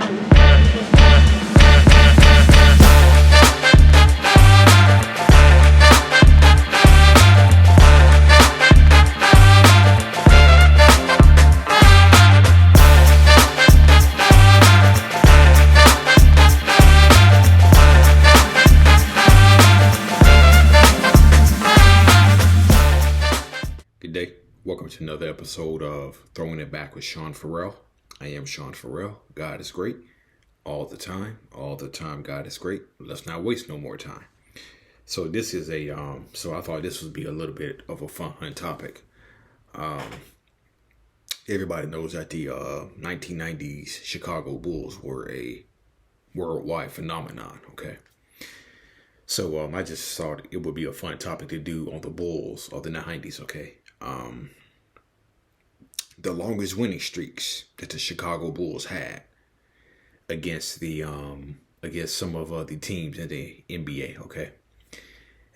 Good day. Welcome to another episode of Throwing It Back with Sean Farrell. I am Sean Farrell. God is great all the time. All the time, God is great. Let's not waste no more time. So this is so I thought this would be a little bit of a fun topic. Everybody knows that the 1990s Chicago Bulls were a worldwide phenomenon. Okay. So I just thought it would be a fun topic to do on the Bulls of the 90s. Okay. The longest winning streaks that the Chicago Bulls had against the against some of the teams in the NBA. Okay.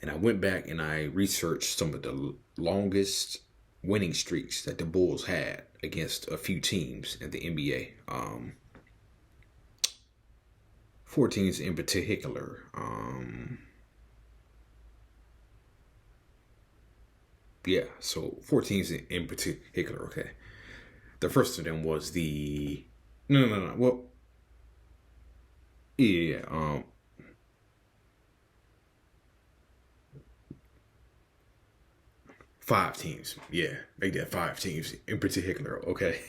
And I went back and I researched some of the longest winning streaks that the Bulls had against a few teams in the NBA. 4 teams in particular. So 4 teams in particular. Okay. The first of them was the no. Well, yeah. 5 teams. Yeah, they did 5 teams in particular. Okay.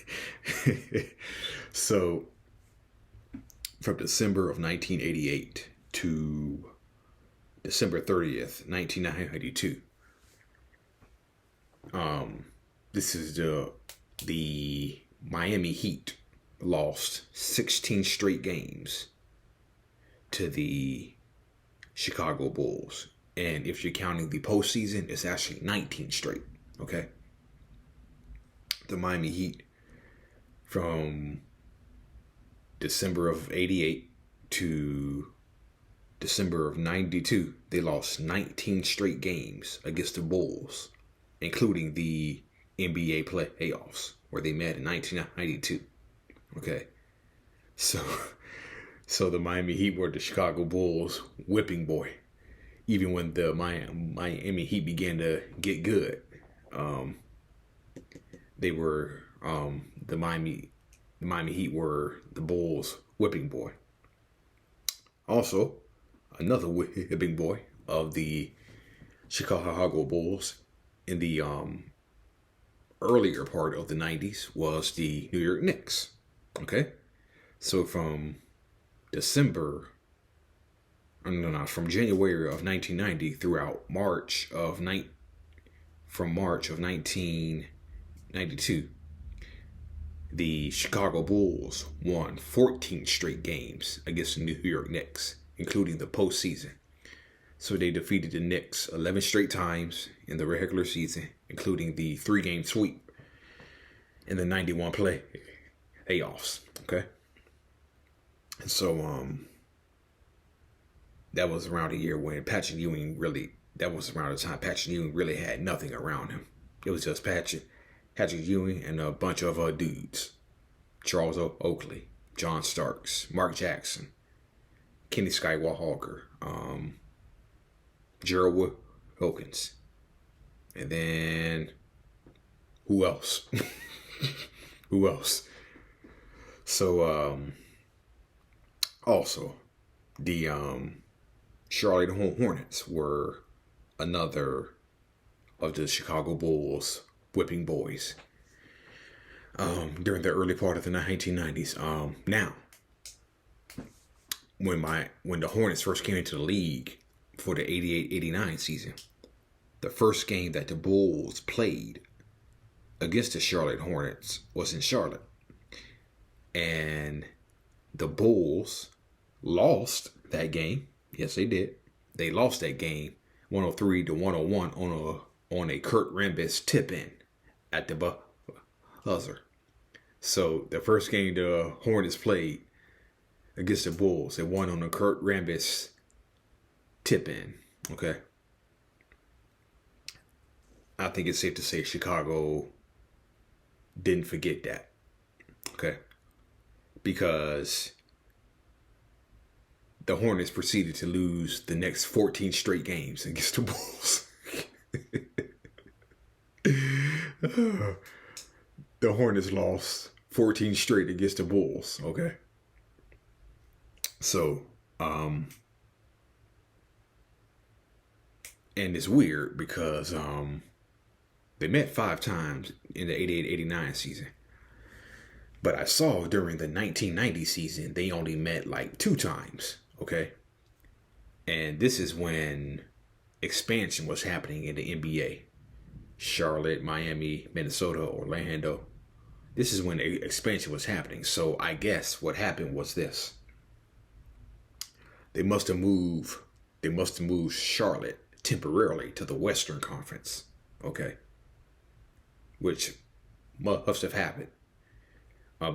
So from December of 1988 to December 30th, 1992. This is the Miami Heat lost 16 straight games to the Chicago Bulls. And if you're counting the postseason, it's actually 19 straight. Okay. The Miami Heat from December of 88 to December of 92, they lost 19 straight games against the Bulls, including the NBA playoffs where they met in 1992. Okay. So the Miami Heat were the Chicago Bulls whipping boy. Even when the Miami Heat began to get good, they were the Miami Heat were the Bulls whipping boy. Also, another whipping boy of the Chicago Bulls in the earlier part of the 90s was the New York Knicks. Okay, so from January of 1990 throughout March of 1992, the Chicago Bulls won 14 straight games against the New York Knicks, including the postseason. So they defeated the Knicks 11 straight times in the regular season, including the 3-game sweep in the 91 playoffs. Okay. And so that was around the year when Patrick Ewing really had nothing around him. It was just Patrick Ewing and a bunch of dudes. Charles Oakley, John Starks, Mark Jackson, Kenny Skywalker, Gerald Wilkins. And then who else? Who else? So also the Charlotte Hornets were another of the Chicago Bulls whipping boys during the early part of the 1990s. Now, when the Hornets first came into the league for the 88-89 season, the first game that the Bulls played against the Charlotte Hornets was in Charlotte. And the Bulls lost that game. Yes, they did. They lost that game 103-101 on a Kurt Rambis tip-in at the buzzer. So the first game the Hornets played against the Bulls, they won on a Kurt Rambis tip-in. Okay. I think it's safe to say Chicago didn't forget that. Okay. Because the Hornets proceeded to lose the next 14 straight games against the Bulls. The Hornets lost 14 straight against the Bulls. Okay. So, and it's weird because they met 5 times in the 88-89 season. But I saw during the 1990 season, they only met like 2 times. Okay. And this is when expansion was happening in the NBA. Charlotte, Miami, Minnesota, Orlando. This is when the expansion was happening. So I guess what happened was this. They must have moved Charlotte temporarily to the Western Conference. Okay. Which must have happened.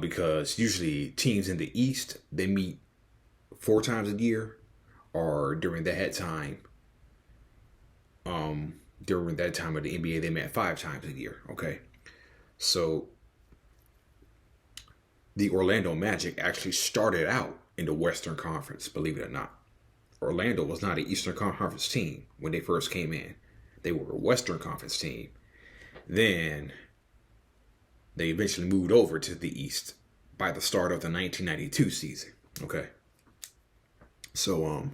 Because usually teams in the East, they meet 4 times a year, or during that time of the NBA, they met 5 times a year. Okay. So the Orlando Magic actually started out in the Western Conference, believe it or not. Orlando was not an Eastern Conference team when they first came in. They were a Western Conference team. Then they eventually moved over to the East by the start of the 1992 season. Okay. So,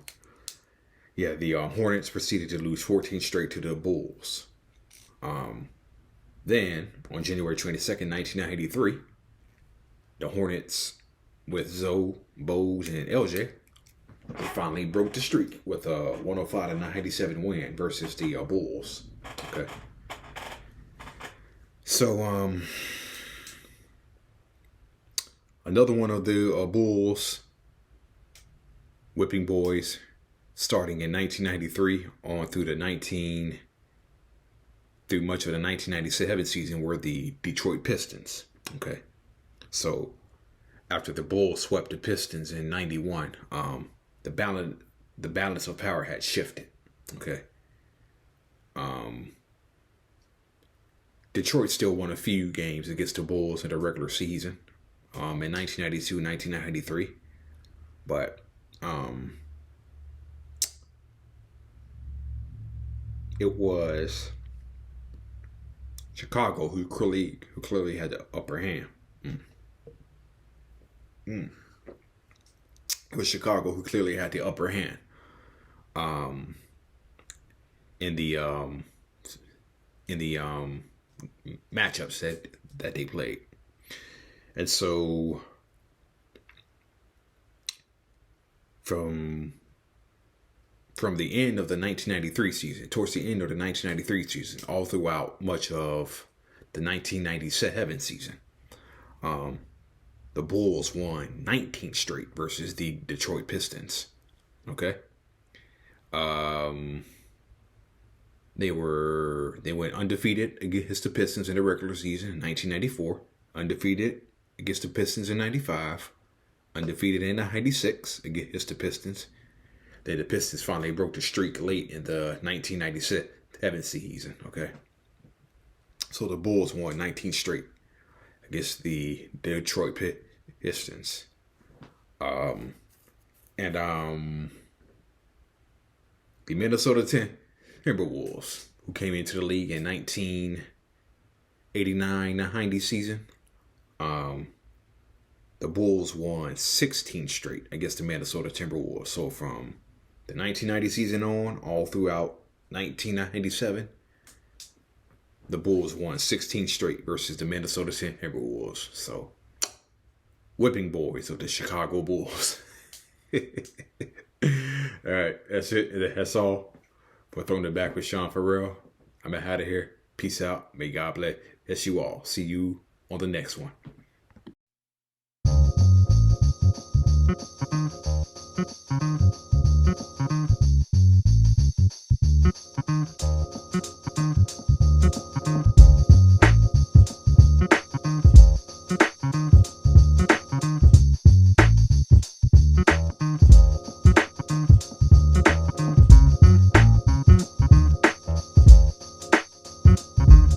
the Hornets proceeded to lose 14 straight to the Bulls. Then, on January 22nd, 1993, the Hornets with Zoe, Bose, and LJ finally broke the streak with a 105-97 win versus the Bulls. Okay. So, another one of the Bulls whipping boys starting in 1993 on through much of the 1997 season were the Detroit Pistons. Okay. So after the Bulls swept the Pistons in 91, the balance of power had shifted. Okay. Detroit still won a few games against the Bulls in the regular season in 1992 and 1993. But it was Chicago who clearly had the upper hand. It was Chicago who clearly had the upper hand in the matchups that they played. And so from the end of the 1993 season, towards the end of the 1993 season, all throughout much of the 1997 season, the Bulls won 19 straight versus the Detroit Pistons. Okay. They went undefeated against the Pistons in the regular season in 1994, undefeated against the Pistons in 95, undefeated in 96 against the Pistons. Then the Pistons finally broke the streak late in the 1997 season. Okay. So the Bulls won 19 straight against the Detroit Pistons. The Minnesota Timberwolves, who came into the league in 1989-90 season, the Bulls won 16 straight against the Minnesota Timberwolves. So from the 1990 season on, all throughout 1997, the Bulls won 16 straight versus the Minnesota Timberwolves. So, whipping boys of the Chicago Bulls. All right, that's it. That's all for Throwing It Back with Sean Farrell. I'm out of here. Peace out. May God bless you all. See you on the next one.